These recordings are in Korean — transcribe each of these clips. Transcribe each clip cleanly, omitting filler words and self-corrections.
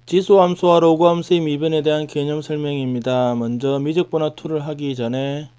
지수함수와 로그함수의 미분에 대한 개념 설명입니다. 먼저 미적분화2를 하기 전에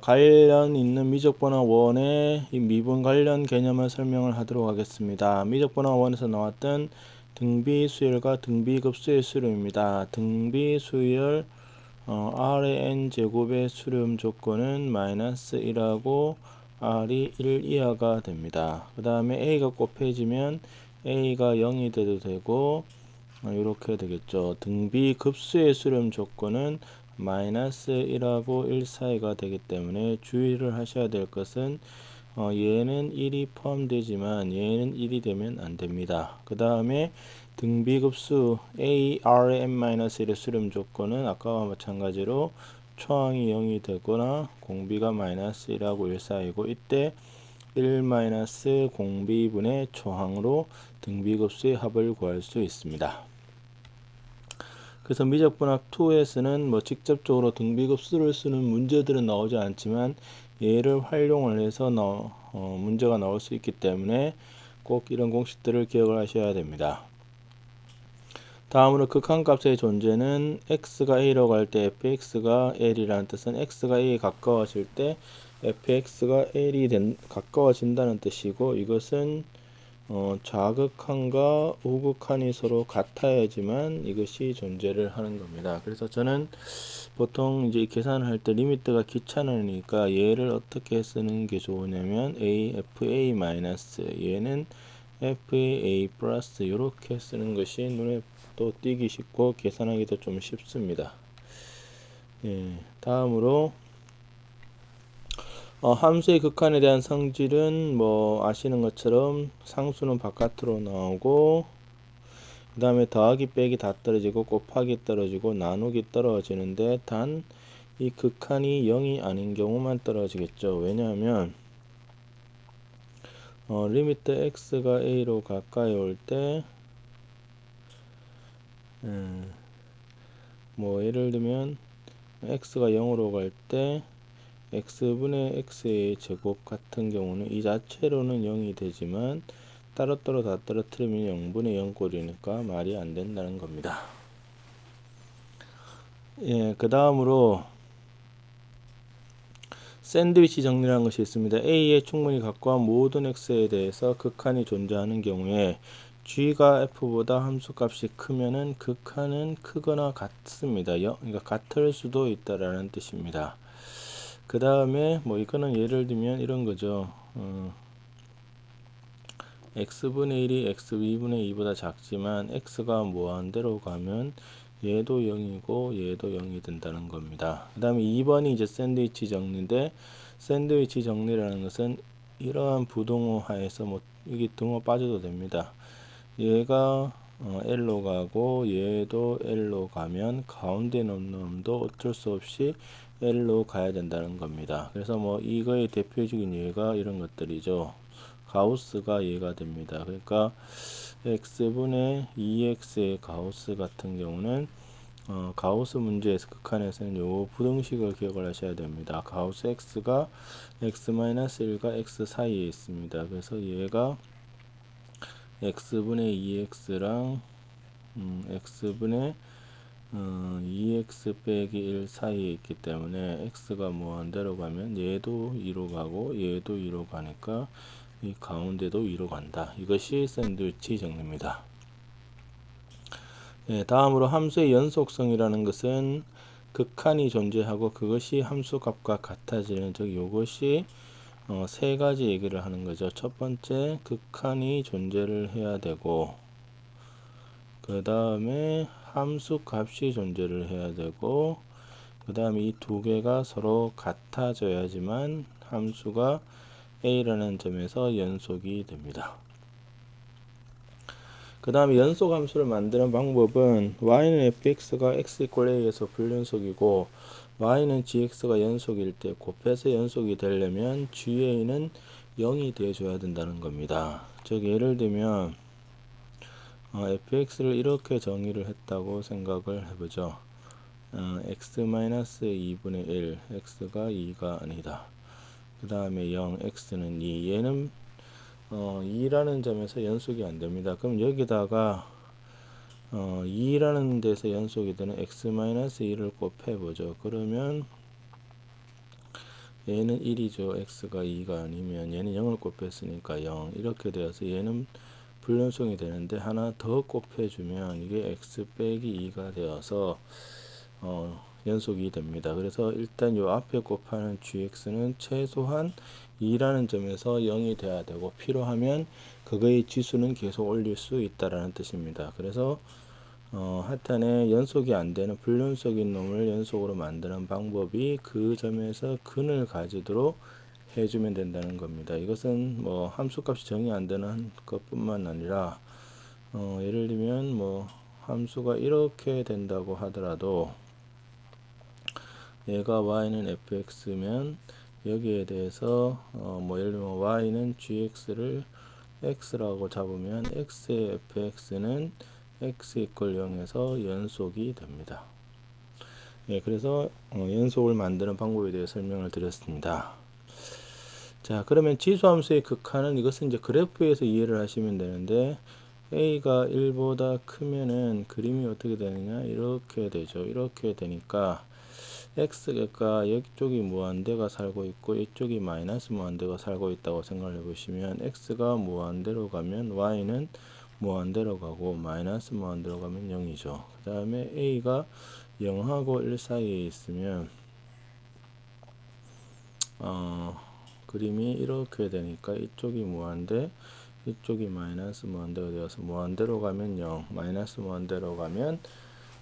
관련 있는 미적분화1의 이 미분 관련 개념을 설명을 하도록 하겠습니다. 미적분화1에서 나왔던 등비수열과 등비급수의 수렴입니다. 등비수열 R의 n제곱의 수렴 조건은 마이너스 1하고 R이 1 이하가 됩니다. 그 다음에 A가 곱해지면 A가 0이 돼도 되고 이렇게 되겠죠. 등비급수의 수렴 조건은 마이너스 1하고 1 사이가 되기 때문에 주의를 하셔야 될 것은 얘는 1이 포함되지만 얘는 1이 되면 안 됩니다. 그 다음에 등비급수 A, R의 n-1의 수렴 조건은 아까와 마찬가지로 초항이 0이 되거나 공비가 마이너스 1하고 1 사이고 이때 1 마이너스 공비분의 초항으로 등비급수의 합을 구할 수 있습니다. 그래서 미적분학2에서는 직접적으로 등비급수를 쓰는 문제들은 나오지 않지만 얘를 활용을 해서 문제가 나올 수 있기 때문에 꼭 이런 공식들을 기억을 하셔야 됩니다. 다음으로 극한값의 존재는 x가 a로 갈 때 fx가 l이라는 뜻은 x가 a에 가까워질 때 fx가 l이 가까워진다는 뜻이고, 이것은 좌극한과 우극한이 서로 같아야지만 이것이 존재를 하는 겁니다. 그래서 저는 보통 이제 계산을 할 때 리미트가 귀찮으니까 얘를 어떻게 쓰는 게 좋으냐면 FA 마이너스 얘는 FA 플러스 이렇게 쓰는 것이 눈에 또 띄기 쉽고 계산하기도 좀 쉽습니다. 다음으로 함수의 극한에 대한 성질은 아시는 것처럼 상수는 바깥으로 나오고 그 다음에 더하기 빼기 다 떨어지고 곱하기 떨어지고 나누기 떨어지는데 단 이 극한이 0이 아닌 경우만 떨어지겠죠. 왜냐하면 리미트 x가 a로 가까이 올 때 예를 들면 x가 0으로 갈 때 x분의 x의 제곱 같은 경우는 이 자체로는 0이 되지만 따로따로 다 떨어뜨리면 0분의 0꼴이니까 말이 안 된다는 겁니다. 그 다음으로 샌드위치 정리라는 것이 있습니다. A에 충분히 가까운 모든 x에 대해서 극한이 존재하는 경우에 g가 f보다 함수값이 크면은 극한은 크거나 같습니다. 그러니까 같을 수도 있다라는 뜻입니다. 그 다음에 이거는 예를 들면 이런 거죠. x분의 1이 x2분의 2보다 작지만 x가 무한대로 가면 얘도 0이고 얘도 0이 된다는 겁니다. 그 다음에 2번이 이제 샌드위치 정리인데, 샌드위치 정리라는 것은 이러한 부등호 하에서 여기 등호 빠져도 됩니다. 얘가 L로 가고 얘도 L로 가면 가운데 있는 놈도 어쩔 수 없이 L로 가야 된다는 겁니다. 그래서 이거의 대표적인 예가 이런 것들이죠. 가우스가 얘가 됩니다. 그러니까 x분의 2x의 가우스 같은 경우는 가우스 문제에서 극한에서는 요 부등식을 기억을 하셔야 됩니다. 가우스 x가 x-1과 x 사이에 있습니다. 그래서 얘가 x분의 2x랑 x분의 2x 빼기 1 사이에 있기 때문에 x가 무한대로 가면 얘도 2로 가고 얘도 2로 가니까 이 가운데도 2로 간다. 이것이 샌드위치 정리입니다. 다음으로 함수의 연속성이라는 것은 극한이 존재하고 그것이 함수값과 같아지는, 즉 이것이 세 가지 얘기를 하는 거죠. 첫 번째, 극한이 존재를 해야 되고, 그 다음에 함수값이 존재를 해야 되고, 그 다음에 이 두 개가 서로 같아져야지만 함수가 A라는 점에서 연속이 됩니다. 그 다음에 연속 함수를 만드는 방법은 y는 fx가 x = a에서 불연속이고 y는 gx가 연속일 때 곱해서 연속이 되려면 ga는 0이 되어줘야 된다는 겁니다. 즉 예를 들면 fx를 이렇게 정의를 했다고 생각을 해보죠. x-2분의 1 x가 2가 아니다. 그 다음에 0 x는 2 얘는 2라는 점에서 연속이 안 됩니다. 그럼 여기다가 2라는 데서 연속이 되는 x-2를 곱해보죠. 그러면 얘는 1이죠. x가 2가 아니면 얘는 0을 곱했으니까 0 이렇게 되어서 얘는 불연속이 되는데 하나 더 곱해주면 이게 x 빼기 2가 되어서 연속이 됩니다. 그래서 일단 요 앞에 곱하는 gx는 최소한 2라는 점에서 0이 돼야 되고 필요하면 그거의 지수는 계속 올릴 수 있다라는 뜻입니다. 그래서 하여튼에 연속이 안 되는 불연속인 놈을 연속으로 만드는 방법이 그 점에서 근을 가지도록 해주면 된다는 겁니다. 이것은 뭐 함수값이 정의 안 되는 것뿐만 아니라 예를 들면 뭐 함수가 이렇게 된다고 하더라도 얘가 y는 fx면 여기에 대해서 뭐 예를 들면 y는 gx를 x라고 잡으면 x의 fx는 x 이퀄 0에서 연속이 됩니다. 예, 그래서 연속을 만드는 방법에 대해 설명을 드렸습니다. 자, 그러면 지수함수의 극한은 이것은 이제 그래프에서 이해를 하시면 되는데 a가 1보다 크면은 그림이 어떻게 되느냐 이렇게 되죠. 이렇게 되니까 x가 이쪽이 무한대가 살고 있고 이쪽이 마이너스 무한대가 살고 있다고 생각을 해보시면 x가 무한대로 가면 y는 무한대로 가고 마이너스 무한대로 가면 0이죠. 그 다음에 a가 0하고 1 사이에 있으면 그림이 이렇게 되니까 이쪽이 무한대 이쪽이 마이너스 무한대가 되어서 무한대로 가면 0 마이너스 무한대로 가면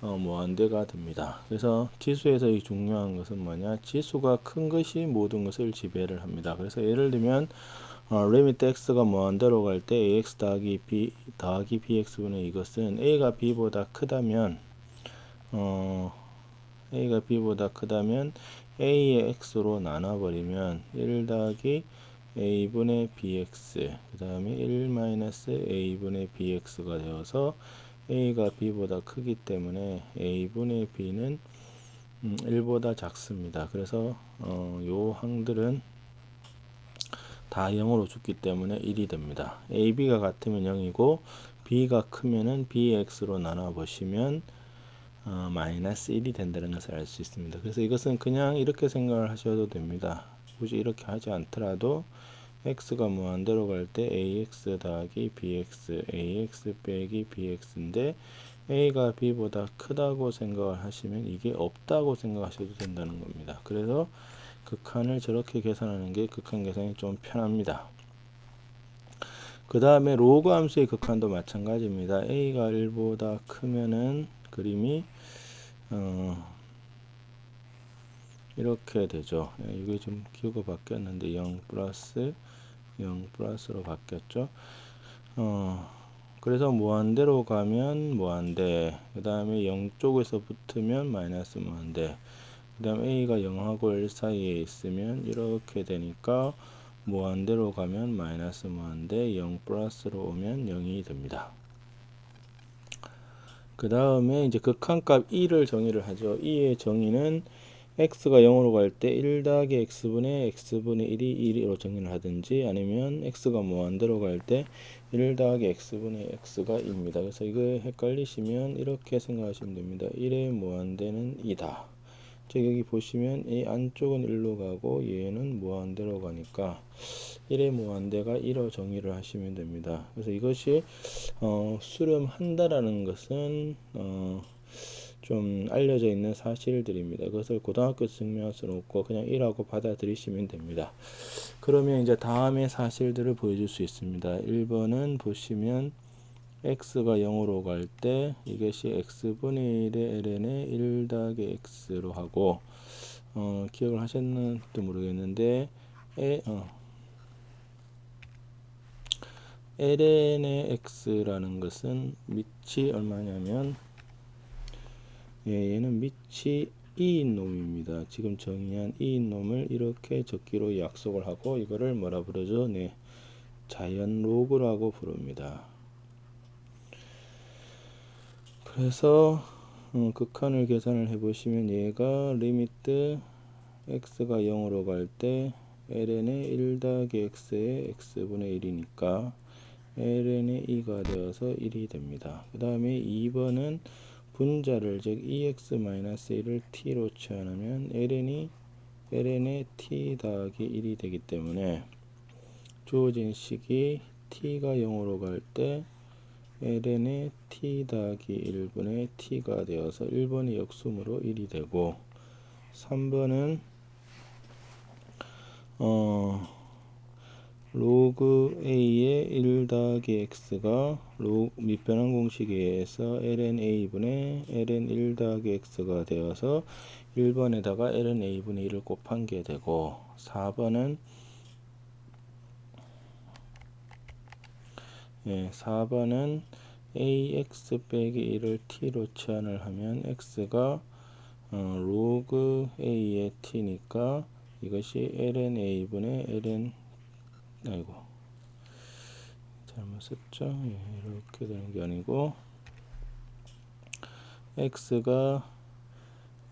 무한대가 됩니다. 그래서 지수에서 이 중요한 것은 뭐냐 지수가 큰 것이 모든 것을 지배를 합니다. 그래서 예를 들면 리미트 x가 무한대로 갈 때 ax 더하기 b 더하기 bx분의 이것은 a가 b보다 크다면 a가 b보다 크다면 a의 x로 나눠버리면 1 더하기 a분의 bx 그 다음에 1 마이너스 a분의 bx가 되어서 a가 b보다 크기 때문에 a분의 b는 1보다 작습니다. 그래서 요 항들은 다 0으로 죽기 때문에 1이 됩니다. a, b가 같으면 0이고 b가 크면은 bx로 나눠 보시면 마이너스 1이 된다는 것을 알 수 있습니다. 그래서 이것은 그냥 이렇게 생각을 하셔도 됩니다. 굳이 이렇게 하지 않더라도 x가 무한대로 갈 때 ax 더하기 bx, ax 빼기 bx인데 a가 b보다 크다고 생각을 하시면 이게 없다고 생각하셔도 된다는 겁니다. 그래서 극한을 저렇게 계산하는 게 극한 계산이 좀 편합니다. 그 다음에 로그 함수의 극한도 마찬가지입니다. a가 1보다 크면은 그림이 이렇게 되죠. 이게 좀 기호가 바뀌었는데 0 플러스 0 플러스로 바뀌었죠. 그래서 무한대로 가면 무한대, 그 다음에 0 쪽에서 붙으면 마이너스 무한대, 그 다음 a가 0하고 1 사이에 있으면 이렇게 되니까 무한대로 가면 마이너스 무한대, 0 플러스로 오면 0이 됩니다. 그 다음에 이제 극한값 2를 정의를 하죠. 2의 정의는 x가 0으로 갈 때 1 더하기 x분의 x분의 1이 1로 정의를 하든지 아니면 x가 무한대로 갈 때 1 더하기 x분의 x가 2입니다. 그래서 이거 헷갈리시면 이렇게 생각하시면 됩니다. 1의 무한대는 2다. 즉 여기 보시면 이 안쪽은 1로 가고 얘는 무한대로 가니까 1의 무한대가 1로 정의를 하시면 됩니다. 그래서 이것이 수렴한다라는 것은 좀 알려져 있는 사실들입니다. 그것을 고등학교에서 증명할 수는 없고 그냥 1하고 받아들이시면 됩니다. 그러면 이제 다음의 사실들을 보여줄 수 있습니다. 1번은 보시면 x가 0으로 갈 때 이것이 x분의 1의 ln에 1 더하기 x로 하고 기억을 하셨는지 모르겠는데 ln의 x라는 것은 밑이 얼마냐면 얘는 밑이 2인 놈입니다. 지금 정의한 2인 놈을 이렇게 적기로 약속을 하고 이거를 뭐라 부르죠? 네, 자연 로그라고 부릅니다. 그래서 극한을 계산을 해보시면 얘가 리미트 x가 0으로 갈 때 ln의 1 더하기 x의 x분의 1이니까 ln의 2가 되어서 1이 됩니다. 그 다음에 2번은 분자를 즉 EX-1을 t로 취하면 ln의 t 더하기 1이 되기 때문에 주어진 식이 t가 0으로 갈 때 ln의 t 더하기 1분의 t가 되어서 1번이 역수므로 1이 되고 3번은 로그 a의 1 더하기 x가 밑변환 공식에 의해서 ln a분의 ln 1 더하기 x가 되어서 1번에다가 ln a분의 1을 곱한 게 되고 4번은 4번은 ax 빼기 1을 t로 치환을 하면 x가 로그 a의 t니까 이것이 ln a분의 ln 잘못 썼죠? 이렇게 되는 게 아니고 x가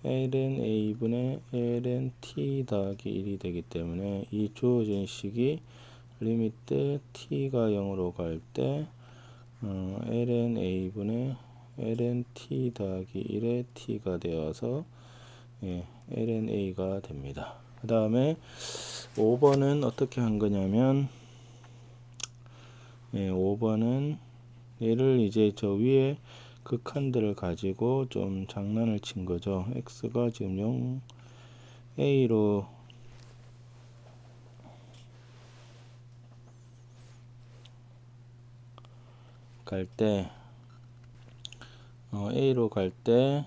ln a분의 ln t 더하기 1이 되기 때문에 이 주어진 식이 리미트 t가 0으로 갈 때 ln a분의 ln t 더하기 1의 t가 되어서 ln a가 됩니다. 그 다음에 5번은 어떻게 한 거냐면 5번은 얘를 이제 저 위에 극한들을 가지고 좀 장난을 친 거죠. x가 지금 0 a로 갈 때 a로 갈 때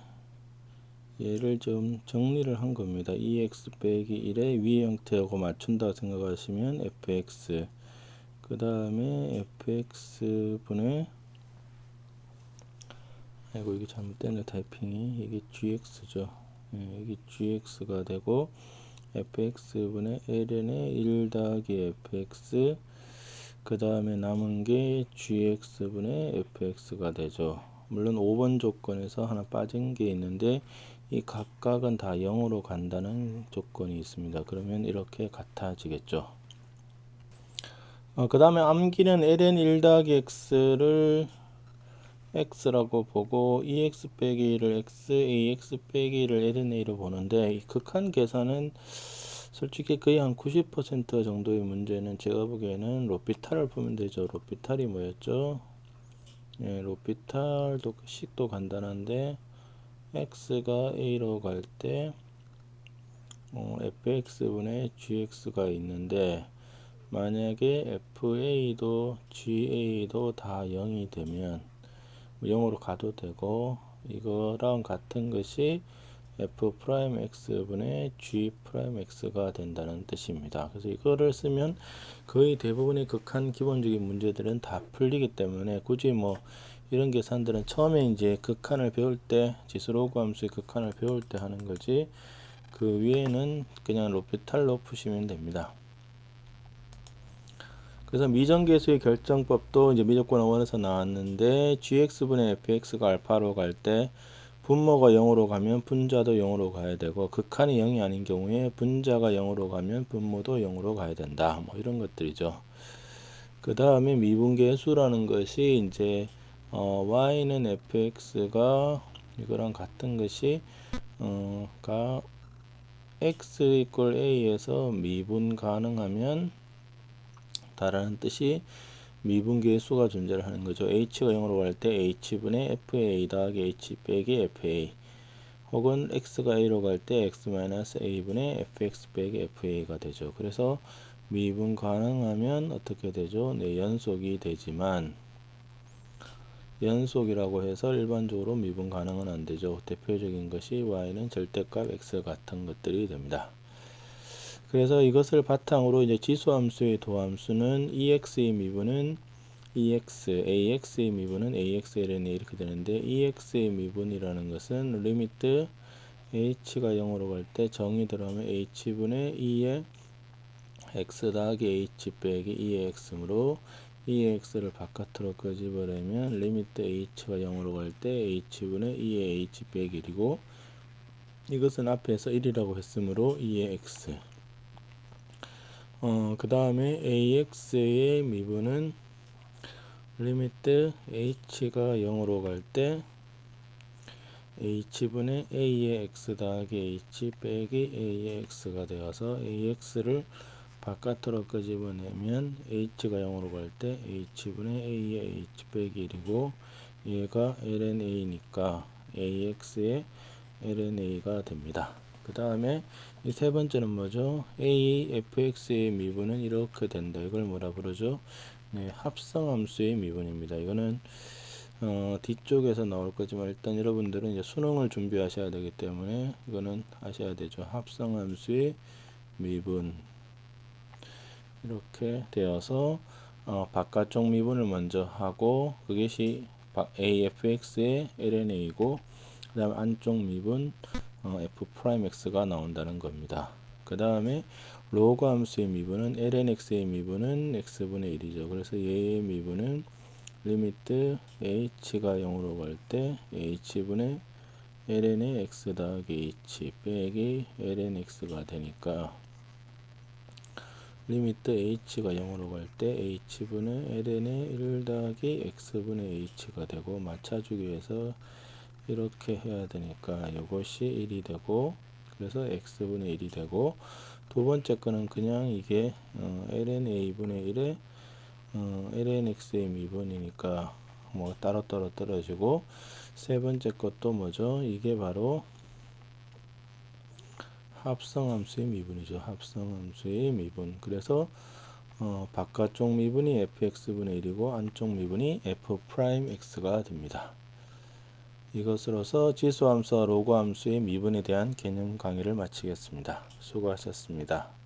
얘를 좀 정리를 한 겁니다. 2x 빼기 1의 위의 형태하고 맞춘다고 생각하시면 fx 그 다음에 fx분의 이게 잘못됐네 타이핑이 이게 gx죠. 이게 gx가 되고 fx분의 ln의 1 더하기 fx 그 다음에 남은 게 gx분의 fx가 되죠. 물론 5번 조건에서 하나 빠진 게 있는데 이 각각은 다 0으로 간다는 조건이 있습니다. 그러면 이렇게 같아지겠죠. 그 다음에 암기는 ln 1 더하기 x를 x라고 보고 ex 빼기 1을 x, ax 빼기 1을 ln a로 보는데 이 극한 계산은 솔직히 거의 한 90% 정도의 문제는 제가 보기에는 로피탈을 보면 되죠. 로피탈이 뭐였죠? 로피탈도 식도 간단한데 x가 a로 갈 때 fx분의 gx가 있는데 만약에 fa도 ga도 다 0이 되면 0으로 가도 되고 이거랑 같은 것이 f'x분의 g'x가 된다는 뜻입니다. 그래서 이거를 쓰면 거의 대부분의 극한 기본적인 문제들은 다 풀리기 때문에 굳이 뭐 이런 계산들은 처음에 이제 극한을 배울 때 지수로그 함수의 극한을 배울 때 하는 거지 그 위에는 그냥 로피탈로 푸시면 됩니다. 그래서 미정계수의 결정법도 이제 미적분 원에서 나왔는데 gx분의 fx가 알파로 갈 때 분모가 0으로 가면 분자도 0으로 가야 되고 극한이 0이 아닌 경우에 분자가 0으로 가면 분모도 0으로 가야 된다. 뭐 이런 것들이죠. 그 다음에 미분계수라는 것이 이제 y는 fx가 이거랑 같은 것이 x equal a에서 미분 가능하면 다라는 뜻이 미분계의 수가 존재를 하는 거죠. h가 0으로 갈 때 h분의 fa 더하기 h 빼기 fa 혹은 x가 a로 갈 때 x-a분의 fx 빼기 fa가 되죠. 그래서 미분 가능하면 어떻게 되죠? 네, 연속이 되지만 연속이라고 해서 일반적으로 미분 가능은 안 되죠. 대표적인 것이 y는 절대값 x 같은 것들이 됩니다. 그래서 이것을 바탕으로 이제 지수함수의 도함수는 ex의 미분은 ex, ax의 미분은 ax, ln a 이렇게 되는데 ex의 미분이라는 것은 리미트 h가 0으로 갈 때 정의 들어가면 h분의 2의 x 더하기 h 빼기 2의 x므로 2의 x를 바깥으로 끄집어내면 리미트 h가 0으로 갈 때 h분의 2의 h 빼기 1이고 이것은 앞에서 1이라고 했으므로 2의 x 그 다음에 ax의 미분은 리미트 h가 0으로 갈 때 h분의 a의 x 더하기 h 빼기 a의 x가 되어서 ax를 바깥으로 끄집어내면 h가 0으로 갈 때 h분의 a의 h 빼기 1이고 얘가 lna니까 ax의 lna가 됩니다. 그 다음에 이 세 번째는 뭐죠? a fx의 미분은 이렇게 된다. 이걸 뭐라 부르죠? 네, 합성함수의 미분입니다. 이거는 뒤쪽에서 나올 거지만 일단 여러분들은 이제 수능을 준비하셔야 되기 때문에 이거는 하셔야 되죠. 합성함수의 미분 이렇게 되어서 바깥쪽 미분을 먼저 하고 그것이 afx의 lna이고 그 다음 안쪽 미분 f'x가 나온다는 겁니다. 그 다음에 로그 함수의 미분은 lnx의 미분은 x분의 1이죠. 그래서 얘의 미분은 리미트 h가 0으로 갈 때 h분의 ln의 x 더하기 h 빼기 lnx가 되니까 리미트 h가 0으로 갈 때 h분의 ln의 1 더하기 x분의 h가 되고 맞춰주기 위해서 이렇게 해야 되니까 이것이 1이 되고 그래서 x분의 1이 되고 두 번째 거는 그냥 이게 ln a분의 1에 ln x의 미분이니까 뭐 따로따로 떨어지고 세 번째 것도 뭐죠? 이게 바로 합성함수의 미분이죠. 합성함수의 미분. 그래서 바깥쪽 미분이 fx분의 1이고 안쪽 미분이 f'x가 됩니다. 이것으로서 지수함수와 로그함수의 미분에 대한 개념 강의를 마치겠습니다. 수고하셨습니다.